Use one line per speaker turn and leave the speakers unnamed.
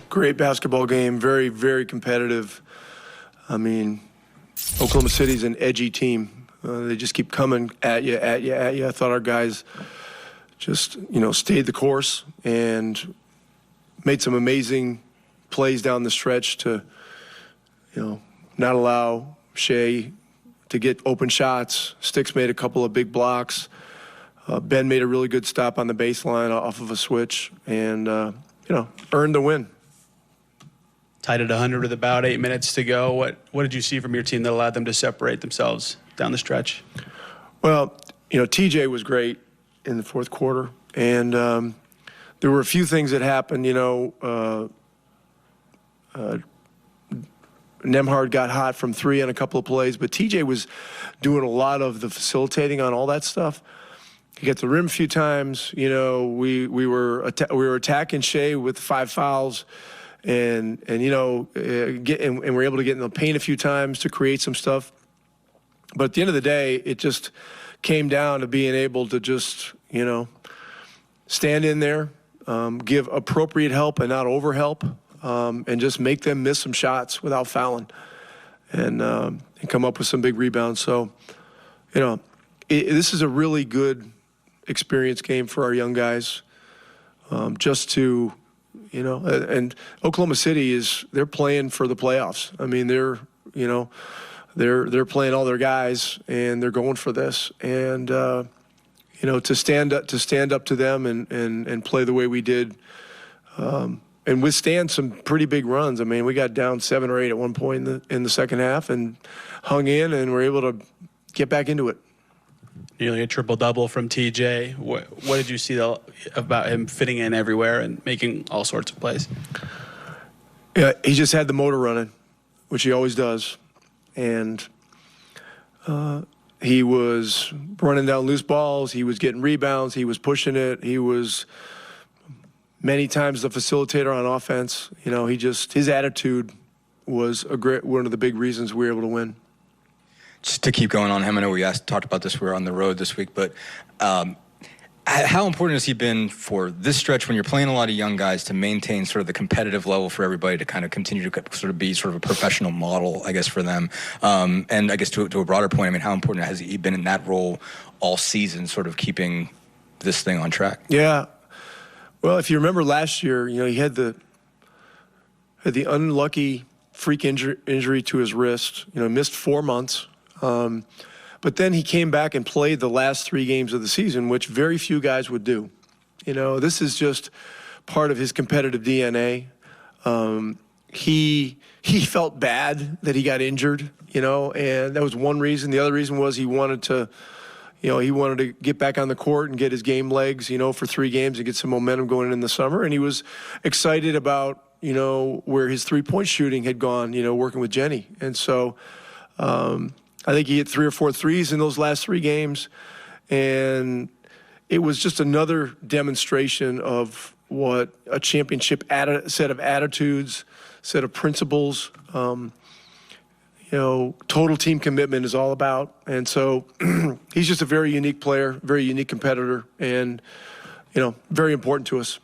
Great basketball game, very, very competitive. I mean, Oklahoma City's an edgy team. They just keep coming at you. I thought our guys just, stayed the course and made some amazing plays down the stretch to, not allow Shea to get open shots. Sticks made a couple of big blocks. Ben made a really good stop on the baseline off of a switch and, earned the win.
Tied at 100 with about 8 minutes to go. What did you see from your team that allowed them to separate themselves down the stretch?
Well, TJ was great in the fourth quarter, and there were a few things that happened. Nemhard got hot from three on a couple of plays, but TJ was doing a lot of the facilitating on all that stuff. He got the rim a few times. We were attacking Shea with 5 fouls. And we're able to get in the paint a few times to create some stuff. But at the end of the day, it just came down to being able to just, stand in there, give appropriate help and not over help, and just make them miss some shots without fouling and come up with some big rebounds. So, this is a really good experience game for our young guys, just to, and Oklahoma City they're playing for the playoffs. I mean, they're playing all their guys and they're going for this. And, to stand up to them and play the way we did, and withstand some pretty big runs. I mean, we got down 7 or 8 at one point in the second half and hung in and were able to get back into it.
Nearly a triple-double from TJ. What did you see about him fitting in everywhere and making all sorts of plays?
Yeah, he just had the motor running, which he always does. And he was running down loose balls. He was getting rebounds. He was pushing it. He was many times the facilitator on offense. His attitude was one of the big reasons we were able to win.
Just to keep going on him, I know we talked about this, we were on the road this week, but how important has he been for this stretch when you're playing a lot of young guys to maintain sort of the competitive level for everybody to kind of continue to sort of be sort of a professional model, I guess, for them? And I guess to a broader point, I mean, how important has he been in that role all season, sort of keeping this thing on track?
Yeah. Well, if you remember last year, he had the unlucky freak injury to his wrist, missed 4 months. But then he came back and played the last 3 games of the season, which very few guys would do. This is just part of his competitive DNA. He felt bad that he got injured, and that was one reason. The other reason was he wanted to get back on the court and get his game legs, for 3 games and get some momentum going in the summer. And he was excited about, where his 3-point shooting had gone, working with Jenny. And so, I think he hit 3 or 4 threes in those last 3 games, and it was just another demonstration of what a championship set of attitudes, set of principles, total team commitment is all about. And so he's just a very unique player, very unique competitor, and, very important to us.